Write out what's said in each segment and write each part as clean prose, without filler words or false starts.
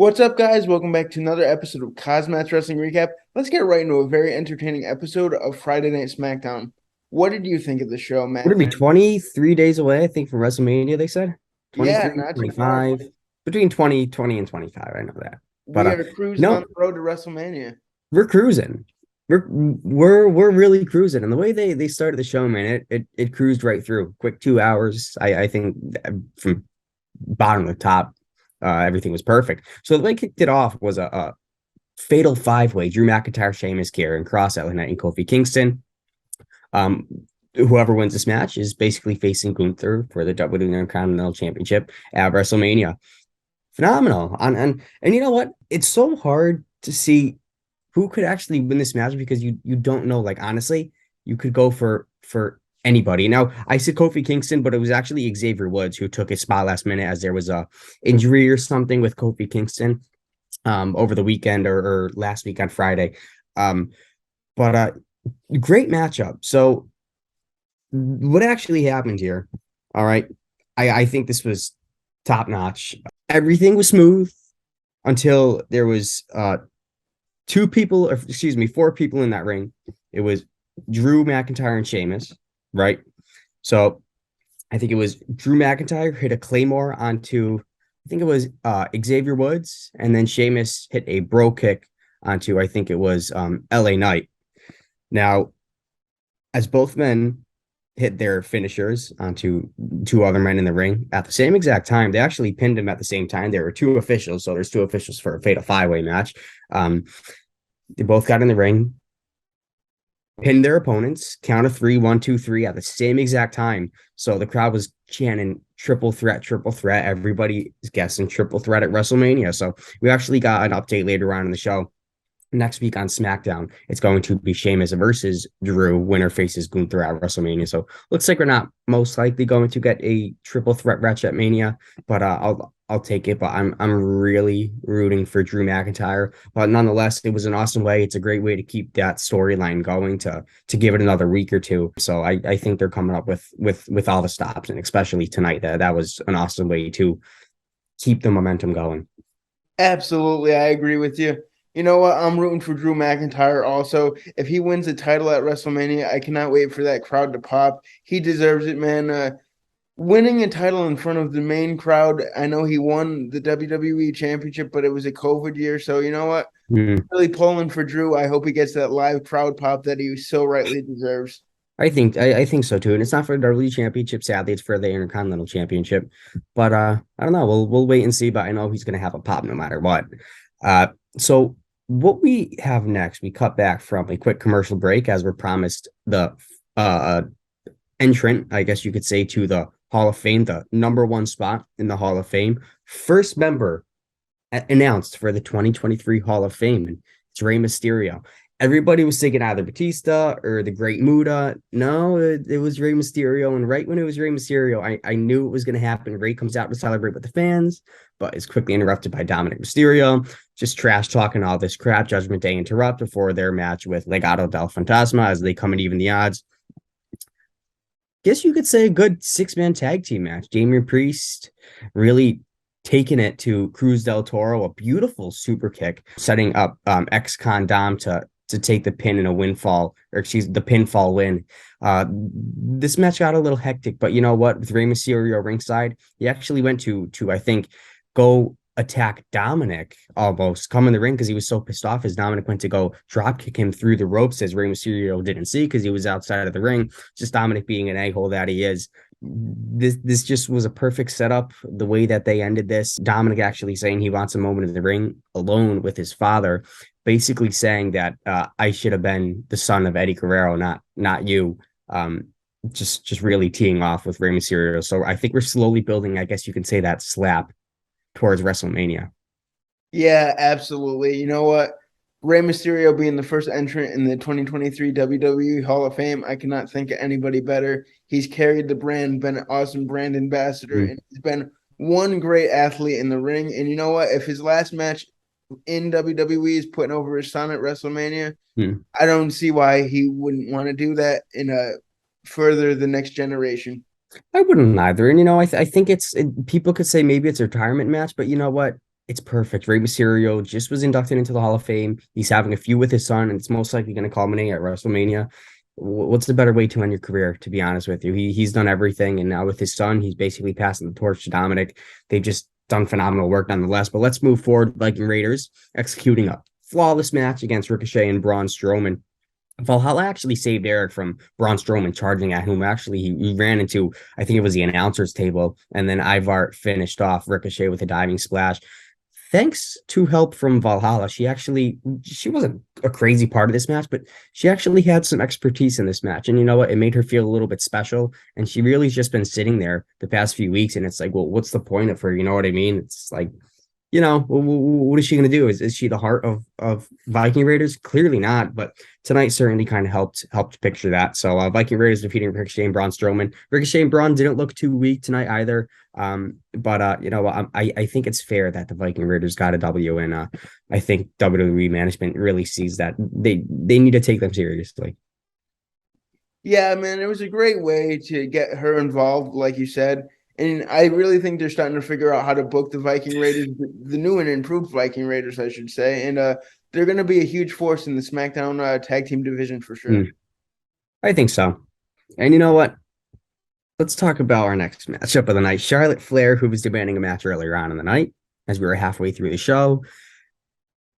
What's up, guys? Welcome back to another episode of KozMatt's Wrestling Recap. Let's get right into a very entertaining episode of Friday Night SmackDown. What did you think of the show, Would it be Matt? 23 days away, I think, from WrestleMania, they said? Yeah, 23, not too far. 25, between 20 and 25. I know that. But We are cruising on no, the road to WrestleMania. we're cruising. We're really cruising. And the way they started the show, man, it cruised right through. Quick 2 hours. I think from bottom to top, everything was perfect. So the way it kicked it off was a fatal five-way: Drew McIntyre, Sheamus, Karen Cross, LA Knight, and Kofi Kingston. Um, Whoever wins this match is basically facing Gunther for the WWE Intercontinental Championship at WrestleMania. Phenomenal. And you know what? It's so hard to see who could actually win this match because you don't know. Like, honestly, you could go for anybody. Now, I said Kofi Kingston, but it was actually Xavier Woods who took his spot last minute as there was a injury or something with Kofi Kingston over the weekend or last week on Friday. But great matchup. So what actually happened here? All right. I think this was top notch. Everything was smooth until there was four people in that ring. It was Drew McIntyre and Sheamus, right? So I think it was Drew McIntyre hit a Claymore onto, I think it was Xavier Woods, and then Sheamus hit a bro kick onto, I think it was LA Knight. Now, as both men hit their finishers onto two other men in the ring at the same exact time, they actually pinned him at the same time. There were two officials, so there's two officials for a fatal five-way match. They both got in the ring, pinned their opponents, count of three, 1, 2, 3 at the same exact time. So the crowd was chanting triple threat, triple threat. Everybody is guessing triple threat at WrestleMania. So we actually got an update later on in the show. Next week on SmackDown, it's going to be Sheamus versus Drew. Winner faces Gunther at WrestleMania. So looks like we're not most likely going to get a triple threat match at Mania, but I'll take it. But I'm really rooting for Drew McIntyre. But nonetheless, it was an awesome way. It's a great way to keep that storyline going to give it another week or two. So I think they're coming up with all the stops, and especially tonight. That was an awesome way to keep the momentum going. Absolutely, I agree with you. You know what? I'm rooting for Drew McIntyre also. If he wins the title at WrestleMania, I cannot wait for that crowd to pop. He deserves it, man. Winning a title in front of the main crowd. I know he won the WWE Championship, but it was a COVID year. So, you know what? Mm. Really pulling for Drew. I hope he gets that live crowd pop that he so rightly deserves. I think so too. And it's not for the WWE Championship, sadly, it's for the Intercontinental Championship. But I don't know. We'll wait and see, but I know he's gonna have a pop no matter what. So what we have next, we cut back from a quick commercial break as we're promised the entrant, I guess you could say, to the Hall of Fame, the number one spot in the Hall of Fame. First member announced for the 2023 Hall of Fame, and it's Rey Mysterio. Everybody was thinking either Batista or the Great Muta. No, it was Rey Mysterio. And right when it was Rey Mysterio, I knew it was going to happen. Rey comes out to celebrate with the fans, but is quickly interrupted by Dominic Mysterio, just trash talking all this crap. Judgment Day interrupt before their match with Legado del Fantasma as they come and even the odds. Guess you could say a good six-man tag team match. Damian Priest really taking it to Cruz del Toro, a beautiful super kick, setting up ex-con Dom to take the pin in a the pinfall win. This match got a little hectic, but you know what? With Rey Mysterio ringside, he actually went to I think go attack Dominic, almost come in the ring because he was so pissed off as Dominic went to go drop kick him through the ropes as Rey Mysterio didn't see because he was outside of the ring. Just Dominic being an a-hole that he is. This just was a perfect setup. The way that they ended this, Dominic actually saying he wants a moment in the ring alone with his father, basically saying that I should have been the son of Eddie Guerrero, not you. Just really teeing off with Rey Mysterio. So I think we're slowly building, I guess you can say, that slap towards WrestleMania. Yeah, absolutely. You know what? Rey Mysterio being the first entrant in the 2023 WWE Hall of Fame, I cannot think of anybody better. He's carried the brand, been an awesome brand ambassador, Mm-hmm. and he's been one great athlete in the ring. And you know what? If his last match in WWE is putting over his son at WrestleMania, I don't see why he wouldn't want to do that in a further the next generation. I wouldn't either. And, I think people could say maybe it's a retirement match, but you know what? It's perfect. Rey Mysterio just was inducted into the Hall of Fame. He's having a feud with his son, and it's most likely going to culminate at WrestleMania. What's the better way to end your career, to be honest with you? He's done everything, and now with his son, he's basically passing the torch to Dominic. They've just done phenomenal work nonetheless. But let's move forward. Viking Raiders executing a flawless match against Ricochet and Braun Strowman. Valhalla actually saved Eric from Braun Strowman charging at whom actually he ran into, I think it was the announcer's table, and then Ivar finished off Ricochet with a diving splash. Thanks to help from Valhalla, she wasn't a crazy part of this match, but she actually had some expertise in this match. And you know what? It made her feel a little bit special. And she really has just been sitting there the past few weeks. And it's like, well, what's the point of her? You know what I mean? It's like, what is she going to do? Is she the heart of Viking Raiders? Clearly not, but tonight certainly kind of helped picture that. So Viking Raiders defeating Ricochet and Braun Strowman. Ricochet and Braun didn't look too weak tonight either. But I think it's fair that the Viking Raiders got a W, and I think WWE management really sees that they need to take them seriously. Yeah, man, it was a great way to get her involved, like you said. And I really think they're starting to figure out how to book the Viking Raiders, the new and improved Viking Raiders, I should say. And they're going to be a huge force in the SmackDown tag team division for sure. I think so. And you know what? Let's talk about our next matchup of the night. Charlotte Flair, who was demanding a match earlier on in the night, as we were halfway through the show,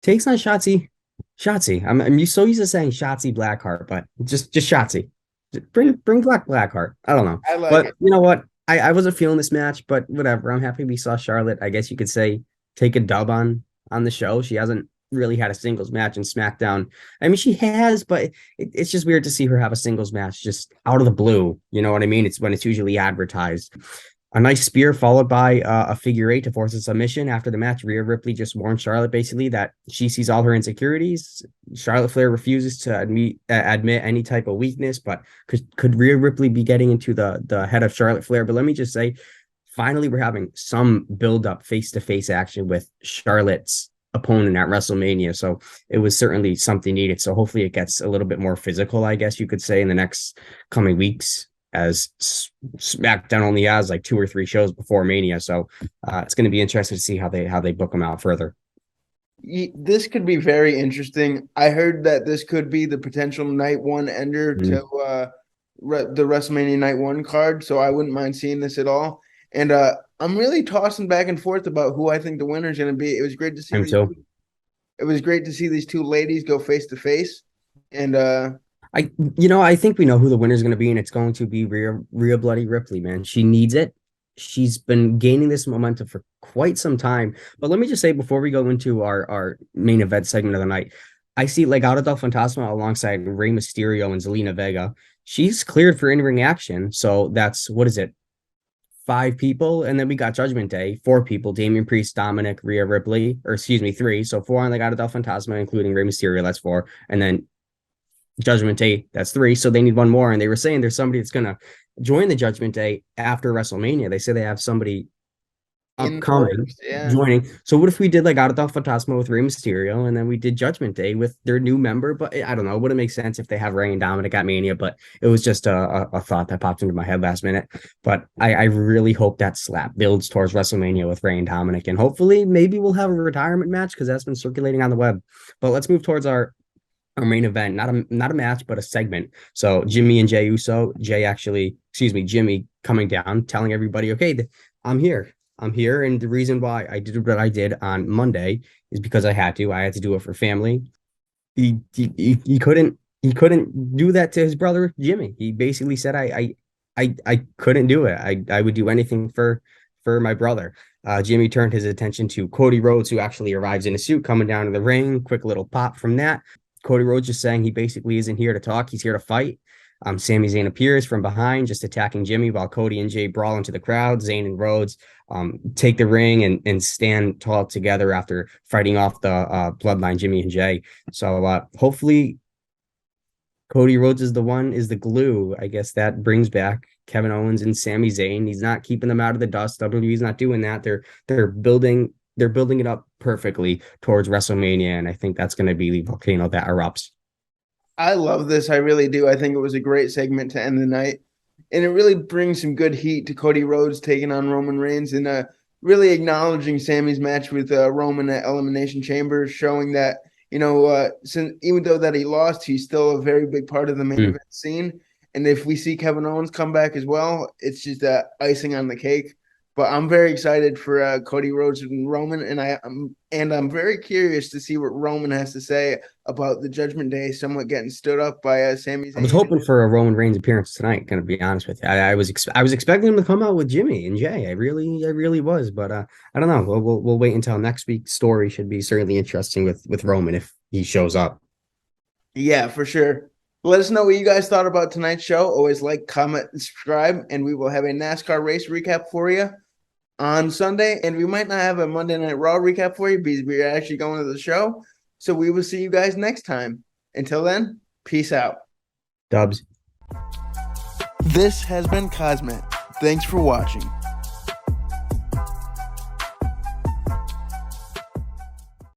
takes on Shotzi. I'm so used to saying Shotzi Blackheart, but just Shotzi. Bring Blackheart. I don't know. I like But it. you know what? I wasn't feeling this match, but whatever. I'm happy we saw Charlotte. I guess you could say take a dub on the show. She hasn't really had a singles match in SmackDown. I mean, she has, but it's just weird to see her have a singles match just out of the blue. You know what I mean? It's when it's usually advertised. A nice spear followed by a figure eight to force a submission. After the match, Rhea Ripley just warned Charlotte basically that she sees all her insecurities. Charlotte Flair refuses to admit any type of weakness, but could Rhea Ripley be getting into the head of Charlotte Flair? But let me just say, finally, we're having some build up face to face action with Charlotte's opponent at WrestleMania. So it was certainly something needed. So hopefully it gets a little bit more physical, I guess you could say, in the next coming weeks, as SmackDown only has like 2 or 3 shows before Mania. So it's going to be interesting to see how they book them out further. This could be very interesting. I heard that this could be the potential night one ender to the WrestleMania night one card. So I wouldn't mind seeing this at all. And I'm really tossing back and forth about who I think the winner is going to be. It was great to see. It was great to see these two ladies go face to face. And I think we know who the winner is going to be, and it's going to be Rhea Bloody Ripley, man. She needs it. She's been gaining this momentum for quite some time. But let me just say before we go into our main event segment of the night, I see Legado del Fantasma alongside Rey Mysterio and Zelina Vega. She's cleared for in-ring action. So that's, what is it? 5 people. And then we got Judgment Day, 4 people, Damian Priest, Dominic, Rhea Ripley, or excuse me, 3. So 4 on Legado del Fantasma, including Rey Mysterio. That's 4. And then Judgment Day, that's 3. So they need one more. And they were saying there's somebody that's going to join the Judgment Day after WrestleMania. They say they have somebody upcoming joining. So what if we did like Legado del Fantasma with Rey Mysterio, and then we did Judgment Day with their new member? But I don't know. Would it make sense if they have Rey and Dominic at Mania? But it was just a thought that popped into my head last minute. But I really hope that slap builds towards WrestleMania with Rey and Dominic, and hopefully maybe we'll have a retirement match because that's been circulating on the web. But let's move towards our main event, not a match, but a segment. So Jimmy and Jey Uso, Jimmy coming down, telling everybody, okay, I'm here. And the reason why I did what I did on Monday is because I had to. I had to do it for family. He couldn't do that to his brother Jimmy. He basically said I couldn't do it. I would do anything for my brother. Jimmy turned his attention to Cody Rhodes, who actually arrives in a suit coming down to the ring. Quick little pop from that. Cody Rhodes just saying he basically isn't here to talk. He's here to fight. Sami Zayn appears from behind, just attacking Jimmy while Cody and Jey brawl into the crowd. Zayn and Rhodes take the ring and stand tall together after fighting off the Bloodline, Jimmy and Jey. So hopefully Cody Rhodes is the glue. I guess that brings back Kevin Owens and Sami Zayn. He's not keeping them out of the dust. WWE's not doing that. They're building it up perfectly towards WrestleMania, and I think that's going to be the volcano that erupts. I love this. I really do. I think it was a great segment to end the night. And it really brings some good heat to Cody Rhodes taking on Roman Reigns. And really acknowledging Sami's match with Roman at Elimination Chamber, showing that, since even though that he lost, he's still a very big part of the main event scene. And if we see Kevin Owens come back as well, it's just icing on the cake. But I'm very excited for Cody Rhodes and Roman, and I'm very curious to see what Roman has to say about the Judgment Day somewhat getting stood up by Sami Zayn. I was hoping for a Roman Reigns appearance tonight. Gonna be honest with you, I was expecting him to come out with Jimmy and Jay. I really was, but I don't know. We'll wait until next week's story. Should be certainly interesting with Roman if he shows up. Yeah, for sure. Let us know what you guys thought about tonight's show. Always like, comment, and subscribe, and we will have a NASCAR race recap for you on Sunday, and we might not have a Monday Night Raw recap for you because we're actually going to the show. So we will see you guys next time. Until then, peace out. Dubs. This has been KozMatt. Thanks for watching.